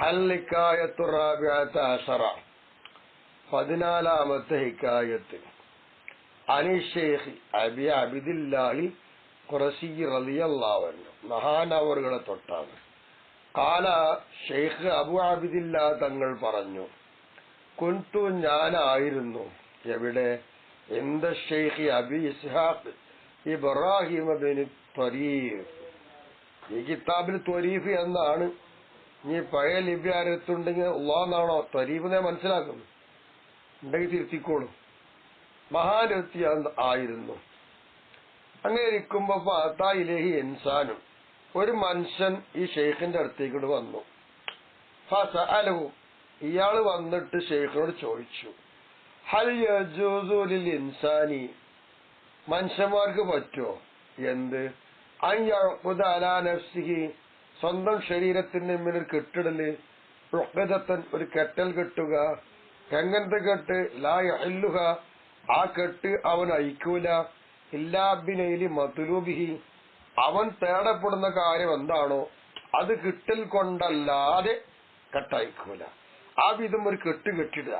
അൽ-ഹിക്കായത്തു റാബിഅത അശറ 14ാമത്തെ ഹിക്കായത്ത്. അനി Sheikh Abi Abdillahi ഖുറശി റളിയല്ലാഹു അൻഹു, മഹാനവറുകളെ തൊട്ടാണ്. ഖാല ശൈഖ് അബു അബ്ദില്ലാ തങ്ങൾ പറഞ്ഞു, കുൻതു ഞാനായിരുന്നു എവിടെ, ഇന്ദ Sheikh Abi Ishaq Ibrahim bin Tarif. ഈ കിതാബിൽ ത്വരീഫ് എന്നാണ്. ഇനി പഴയ ലിപി ആരത്തുണ്ടെങ്കിൽ അള്ളാഹ് ത്വരീഫിനെ മനസ്സിലാക്കുന്നു, ഉണ്ടെങ്കിൽ തിരുത്തിക്കോളും. മഹാരഥി ആയിരുന്നു. അങ്ങനെ ഇരിക്കുമ്പോ ഫഅതായിലേഹി ഇൻസാനും, ഒരു മനുഷ്യൻ ഈ ഷെയ്ഖിന്റെ അടുത്തേക്ക് വന്നു. ഫസഅലഹു, ഇയാള് വന്നിട്ട് ഷെയ്ഖിനോട് ചോദിച്ചു, ഹൽ യജൂസു ലിൽ ഇൻസാനി, മനുഷ്യന്മാർക്ക് പറ്റുമോ എന്ത്, അൻ യഖുദ അലാ നഫ്സിഹി, സ്വന്തം ശരീരത്തിന് മുന്നിൽ കെട്ടിടല്, ഉഖ്ദതൻ, ഒരു കെട്ടൽ കെട്ടുക. എങ്ങനത്തെ കെട്ട്, ലാ യഹല്ലുഹ, ആ കെട്ട് അവൻ അയക്കൂല, ഇല്ലാ ബിനൈലി മത്ലൂബിഹി, അവൻ തേടപ്പെടുന്ന കാര്യം എന്താണോ അത് കിട്ടൽ കൊണ്ടല്ലാതെ കെട്ടയക്കൂല. ആ വിധം ഒരു കെട്ട് കെട്ടിടുക,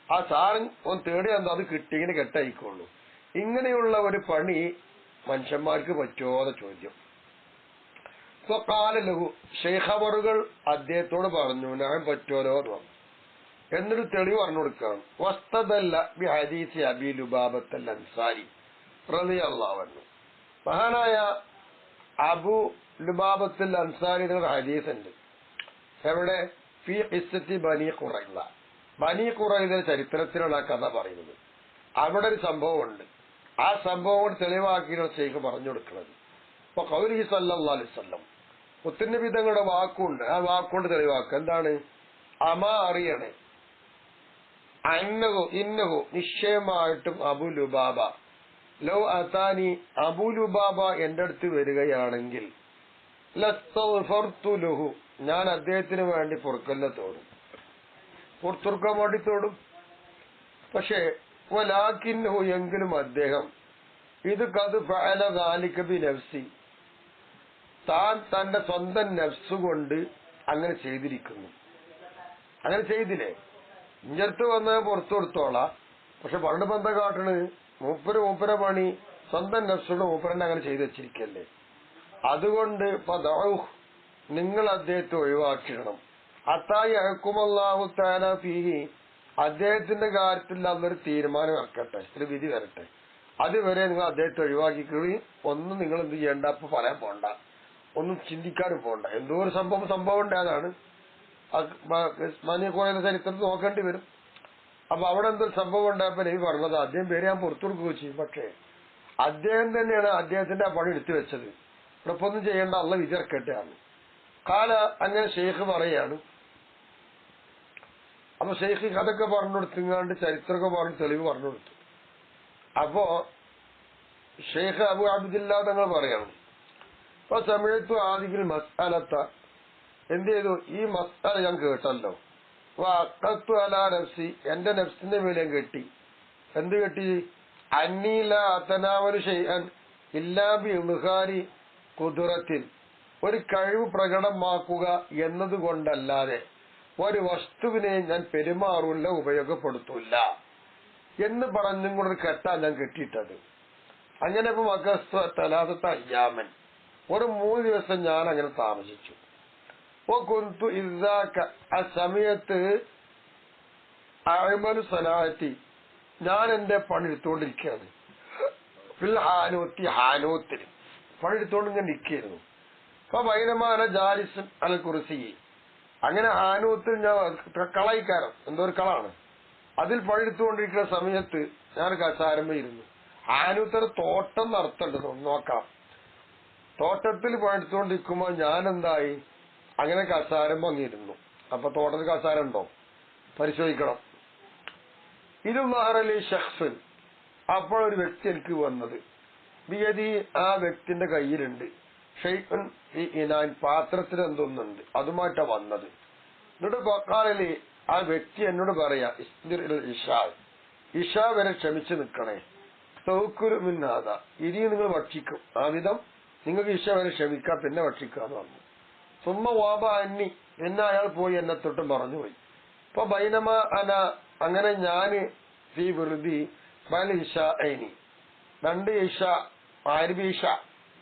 ആ സാധനം അവൻ തേടിയ എന്താ അത് കിട്ടിയെങ്കിൽ കെട്ടയക്കുള്ളൂ. ഇങ്ങനെയുള്ള ഒരു പണി മനുഷ്യന്മാർക്ക് പറ്റുമോ എന്ന ചോദ്യം. ലഹു, ഷെയ്ഖവറുകൾ അദ്ദേഹത്തോട് പറഞ്ഞു, ഞാൻ പറ്റുമല്ലോ എന്ന് പറഞ്ഞു. എന്നൊരു തെളിവ് പറഞ്ഞു കൊടുക്കുകയാണ്. വസ്തദല്ല ബി ഹദീസ് അബി ലുബാബത്തൽ അൻസാരി റളിയല്ലാഹു അൻഹു, മഹാനായ അബു ലുബാബത്തുൽ അൻസാരി എന്നൊരു ഹദീസ് ഉണ്ട്. എവിടെ, ഫി ഖിസ്സത്തി ബനി ഖുറൈള, ബനി ഖുറൈളയുടെ ചരിത്രത്തിലുള്ള ആ കഥ പറയുന്നത്. അവിടെ ഒരു സംഭവം ഉണ്ട്. ആ സംഭവം തെളിവാക്കിയാണ് ഷെയ്ഖ് പറഞ്ഞു കൊടുക്കുന്നത്. ഇപ്പൊ ഖൗലിഹി സല്ലല്ലാഹു അലൈഹി വസല്ലം, മുത്തുനബി തങ്ങളുടെ വാക്കുണ്ട്, ആ വാക്കുകൊണ്ട് തെളിവാക്കുക. എന്താണ്? അമാ അറിയണേ, അന്നഹു ഇന്നഹു, നിശ്ചയമായിട്ടും അബു ലുബാബ, ലൗ അതാനി, അബു ലുബാബ എന്റെ അടുത്ത് വരികയാണെങ്കിൽ, ലസ്തഗ്ഫർതു ലഹു, ഞാൻ അദ്ദേഹത്തിന് വേണ്ടി പൊറുക്കല്ലത്തോടും, പുറത്തുറുക്കാൻ വേണ്ടി തോടും. പക്ഷേ വലാകിന്നഹു, എങ്കിലും അദ്ദേഹം, ഇത് കത് ഫഅല ദാലിക ബി നഫ്സി, താൻ തന്റെ സ്വന്തം നഫ്സ് കൊണ്ട് അങ്ങനെ ചെയ്തിരിക്കുന്നു. അങ്ങനെ ചെയ്തില്ലേ, ഇഞ്ചടുത്ത് വന്ന് പുറത്തു കൊടുത്തോളാം. പക്ഷെ പണ്ട് ബന്ധ കാട്ടണ് മൂപ്പര പണി സ്വന്തം നഫ്സോട് മൂപ്പരനെ അങ്ങനെ ചെയ്തു വെച്ചിരിക്കല്ലേ. അതുകൊണ്ട് നിങ്ങൾ അദ്ദേഹത്തെ ഒഴിവാക്കിയിടണം. അത്തായി അഹ്കുമല്ലാഹു തആല ഫീഹി, അദ്ദേഹത്തിന്റെ കാര്യത്തിൽ അന്നൊരു തീരുമാനം ഇറക്കട്ടെ, ഒരു വിധി വരട്ടെ. അതുവരെ നിങ്ങൾ അദ്ദേഹത്തെ ഒഴിവാക്കിക്കുകയും ഒന്നും നിങ്ങൾ എന്ത് ചെയ്യണ്ട, അപ്പൊ പറയാൻ പോണ്ട, ഒന്നും ചിന്തിക്കാനും പോണ്ട. എന്തോ ഒരു സംഭവം ഉണ്ടായതാണ്. മനിയക്കോയുടെ ചരിത്രത്തിൽ നോക്കേണ്ടി വരും. അപ്പൊ അവിടെ എന്തൊരു സംഭവം ഉണ്ടായപ്പോ ഈ പറഞ്ഞത് അദ്ദേഹം പേര് ഞാൻ പുറത്തു കൊടുക്കുകയും ചെയ്യും. പക്ഷേ അദ്ദേഹം തന്നെയാണ് അദ്ദേഹത്തിന്റെ ആ പണി എടുത്തു വെച്ചത്. ഇവിടെ ഒന്നും ചെയ്യേണ്ട, അള്ള വിചാരിക്കട്ടെയാണ്. കാല അങ്ങനെ ഷെയ്ഖ് പറയാണ്. അപ്പൊ ഷെയ്ഖ് അതൊക്കെ പറഞ്ഞു കൊടുത്തിങ്ങാണ്ട് ചരിത്രമൊക്കെ പറഞ്ഞു തെളിവ് പറഞ്ഞു കൊടുത്തു. അപ്പോ ഷെയ്ഖ് അബു അബ്ദില്ലാ തങ്ങൾ പറയണം, അപ്പൊ സമയത്തു ആദികിൽ മസ്അലത്ത, എന്ത് ചെയ്തു, ഈ മസ്അല ഞാൻ കേട്ടല്ലോ. വഅഖത്തു അലാ നഫ്സി, എന്റെ നഫ്സിന്റെ മേലെ ഞാൻ കെട്ടി. എന്ത് കെട്ടി? അന്നീ ലാ അതനാവലു ശൈഅൻ ഇല്ലാ ബി ഇദ്ഹാരി ഖുദ്റത്തിൻ, ഒരു കഴിവ് പ്രകടമാക്കുക എന്നതുകൊണ്ടല്ലാതെ ഒരു വസ്തുവിനെ ഞാൻ പെരുമാറില്ല, ഉപയോഗപ്പെടുത്തൂല്ല എന്ന് പറഞ്ഞും കൂടെ കെട്ടാ ഞാൻ കെട്ടിയിട്ടത്. അങ്ങനെ ഇപ്പൊ മകസ്തു തലാസത്ത അയ്യാമൻ, ഒരു 3 ദിവസം ഞാൻ അങ്ങനെ താമസിച്ചു. ഓ കുന്തു ഇസാക്ക, ആ സമയത്ത് അഅ്മലു സലാത്തി, ഞാൻ എന്റെ പണി എടുത്തുകൊണ്ടിരിക്കുകയാണ്. ഫിൽ ഹാനൂത്തി, ഹാനൂത്തിൽ പണിയെടുത്തോണ്ട് ഇങ്ങനെ നിൽക്കുകയായിരുന്നു. അപ്പൊ ബൈനമാന ജാലിസുൻ അൽ കുർസി, അങ്ങനെ ഹാനൂത്തിൽ ഞാൻ കളയിക്കാരം, എന്തോ ഒരു കളാണ്, അതിൽ പണിയെടുത്തുകൊണ്ടിരിക്കുന്ന സമയത്ത് ഞാൻ കസാരമ്പയിരുന്നു. ഹാനൂത്തിന് തോട്ടം നടത്തണ്ട്, നോക്കാം. തോട്ടത്തിൽ പണിയെടുത്തുകൊണ്ടിരിക്കുമ്പോ ഞാൻ എന്തായി, അങ്ങനെ കസാരം ഭംഗിയിരുന്നു. അപ്പൊ തോട്ടത്തിൽ കസാരം ഉണ്ടോ പരിശോധിക്കണം. ഇത് മഹറലി ഷഖ്സൻ, അപ്പോഴൊരു വ്യക്തി എനിക്ക് വന്നത്, ബിയദി, ആ വ്യക്തിന്റെ കയ്യിലുണ്ട്, ഷൈഖുൻ ഈ ഇനാൻ, പാത്രത്തിൽ എന്തൊന്നുണ്ട്, അതുമായിട്ടാ വന്നത്. എന്നിട്ട് ബക്കാലി, ആ വ്യക്തി എന്നോട് പറയാ, ഇഷ വരെ ക്ഷമിച്ചു നിൽക്കണേ, സൗക്കുരുമിന്നാത, ഇനി നിങ്ങൾ ഭക്ഷിക്കും, ആ വിധം നിങ്ങൾക്ക് ഇഷ വരെ ക്ഷമിക്കാം, പിന്നെ ഭക്ഷിക്കാന്ന് പറഞ്ഞു. സുമ്മ വാബ അന്നി, പിന്നെ അയാൾ പോയി എന്നെ തൊട്ട് മറഞ്ഞുപോയി. ഇപ്പൊ ബൈനമ അന, അങ്ങനെ ഞാന് ഫീ വെറുതി ബൽ ഇഷ ഐനി, 2 ഇഷ ആരിബി ഇഷ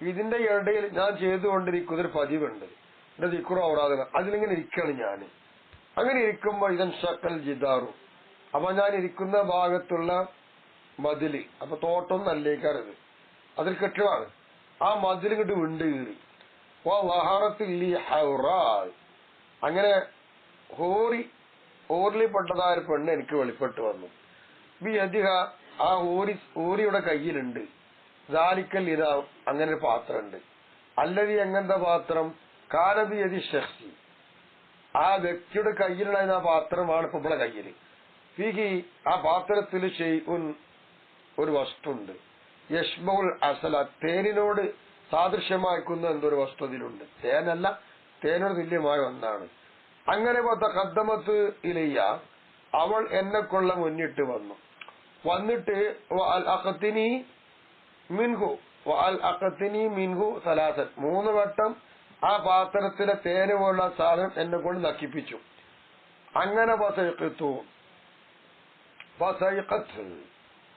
ഇതിന്റെ ഇടയിൽ ഞാൻ ചെയ്തുകൊണ്ടിരിക്കുന്ന ഒരു പതിവുണ്ട്, എന്റെ ദിക്റു ഔറാദ്, അതിലിങ്ങനെ ഇരിക്കണം ഞാൻ. അങ്ങനെ ഇരിക്കുമ്പോ ഇതൻ ഷക്കൽ ജിദാറു, അപ്പൊ ഞാൻ ഇരിക്കുന്ന ഭാഗത്തുള്ള മതില്, അപ്പൊ തോട്ടം നല്ലേക്കാരത്, അതിൽ കെട്ടുവാണ്, ആ മതിൽ ഇങ്ങോട്ട് വിണ്ട് കീറി. അങ്ങനെ ഓറിൽപ്പെട്ടതായ ഒരു പെണ്ണ് എനിക്ക് വെളിപ്പെട്ട് വന്നു. ബി അധിക, ആ ഊരിയുടെ കയ്യിലുണ്ട് ദാലിക്കൽ ഇതാ, അങ്ങനെ ഒരു പാത്രമുണ്ട്. അല്ലതി, എങ്ങനത്തെ പാത്രം, കാനബി യതി ഷഖ്സി, ആ വ്യക്തിയുടെ കയ്യിലുള്ള ആ പാത്രമാണ് ഇപ്പൊ ഇവിടെ കയ്യില്. ഫീഹി, ആ പാത്രത്തിൽ ഷെയ്ഉൻ, ഒരു വസ്തുണ്ട്, യഷ്ബഉൽ അസല, തേനിനോട് സാദൃശ്യമാക്കുന്ന എന്തൊരു വസ്തു അതിലുണ്ട്. തേനല്ല, തേനോട് തുല്യമായ ഒന്നാണ്. അങ്ങനെ തഖദ്ദമത്ത് ഇലയ്യ, അവൾ എന്നെ കൊള്ള മുന്നിട്ട് വന്നു. വന്നിട്ട് വഅൽ അഖ്തിനി മിൻഹു സലാസൻ, 3 വട്ടം ആ പാത്രത്തിലെ തേന് പോലുള്ള സാധനം എന്നെ കൊണ്ട് നക്കിപ്പിച്ചു. അങ്ങനെ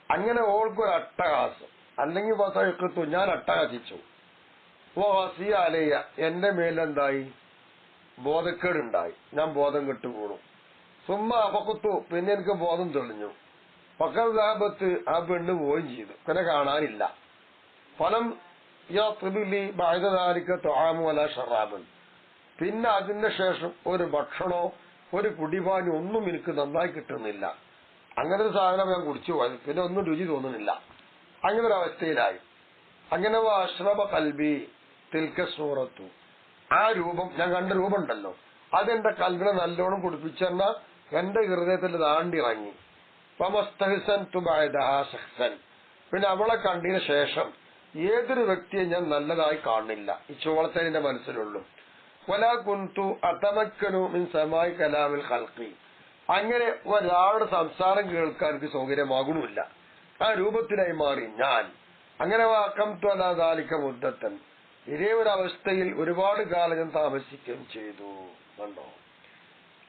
അങ്ങനെ ഓൾക്കൊരു അട്ടഹാസം, അല്ലെങ്കിൽ വസൈഖത്തു, ഞാൻ അട്ടഹസിച്ചു. വസിയ അലയ്യ, എന്റെ മേലെന്തായി, ബോധക്കേടുണ്ടായി, ഞാൻ ബോധം കെട്ടു വീണു. സുമ്മ അപകുത്തു, പിന്നെ എനിക്ക് ബോധം തെളിഞ്ഞു. പക്കൽ ലാഭത്ത്, ആ പെണ്ണ് പോവുകയും ചെയ്തു, പിന്നെ കാണാനില്ല. ഫലം ഷറാബൻ, പിന്നെ അതിന്റെ ശേഷം ഒരു ഭക്ഷണോ ഒരു കുടിപാനി ഒന്നും എനിക്ക് നന്നായി കിട്ടുന്നില്ല. അങ്ങനെ ഒരു സാധനം ഞാൻ കുടിച്ചു പോയത്, പിന്നെ ഒന്നും രുചി തോന്നുന്നില്ല. അങ്ങനെ ഒരു അവസ്ഥയിലായി. അങ്ങനെ അഷ്റബ കൽബി തിൽക്ക സൂറത്തു, ആ രൂപം, ഞാൻ കണ്ട രൂപം ഉണ്ടല്ലോ, അതെന്റെ കൽബിനെ നല്ലോണം കുടിപ്പിച്ചെന്ന എന്റെ ഹൃദയത്തിൽ താണ്ടിറങ്ങി. പിന്നെ അവളെ കണ്ടതിന് ശേഷം ഏതൊരു വ്യക്തിയെ ഞാൻ നല്ലതായി കാണുന്നില്ല, ഈ ചോളത്തേന്റെ മനസ്സിലുള്ളൂ. വലാ കുന്തു അതമക്കനു മിൻ സമായി കലാമിൽ ഖൽഖി, അങ്ങനെ ഒരാളുടെ സംസാരം കേൾക്കാൻ എനിക്ക് സൗകര്യമാകണമില്ല, ആ രൂപത്തിലായി മാറി ഞാൻ. അങ്ങനെ വാക്കംതു അലാ ദാലിക മുദ്ദത്തൻ, ഇതേ ഒരു അവസ്ഥയിൽ ഒരുപാട് കാലം ഞാൻ താമസിക്കുകയും ചെയ്തു. കണ്ടോ?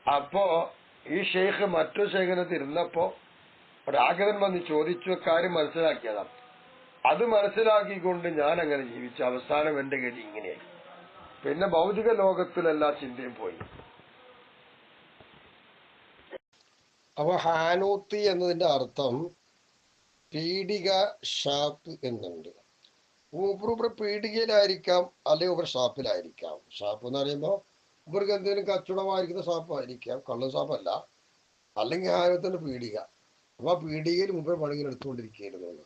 അപ്പോ ഈ ഷെയ്ഖ് മറ്റൊരു ഷെയ്ഖിനെ തിരുന്നപ്പോ ഒരാഗ്രഹം വന്ന് ചോദിച്ചു, കാര്യം മനസ്സിലാക്കിയതാണ്. അത് മനസ്സിലാക്കിക്കൊണ്ട് ഞാൻ അങ്ങനെ ജീവിച്ചു. അവസാനം എന്റെ ഗതി ഇങ്ങനെയായി. പിന്നെ ഭൗതിക ലോകത്തിലെല്ലാ ചിന്തയും പോയി. അപ്പൊ ഹാനൂത്തി എന്നതിന്റെ അർത്ഥം പീഡിക, ഷാപ്പ് എന്നുണ്ട്. ഉപർ പീഡികയിലായിരിക്കാം, അല്ലെങ്കിൽ ഉപർ ഷാപ്പിലായിരിക്കാം. ഷാപ്പ് എന്ന് പറയുമ്പോ ഇവർക്ക് എന്തെങ്കിലും കച്ചവടമായിരിക്കുന്ന ഷാപ്പായിരിക്കാം, കള്ളു ഷാപ്പല്ല. അല്ലെങ്കിൽ ഹാനൂത്തിന്റെ പീഡിക, അപ്പൊ ആ പീഡികയിൽ മുമ്പ് പണികൾ എടുത്തുകൊണ്ടിരിക്കുകയായിരുന്നു.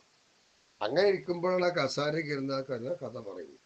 അങ്ങനെ ഇരിക്കുമ്പോഴാണ് ആ കസാരയ്ക്ക് ഇരുന്ന കഥ പറയും.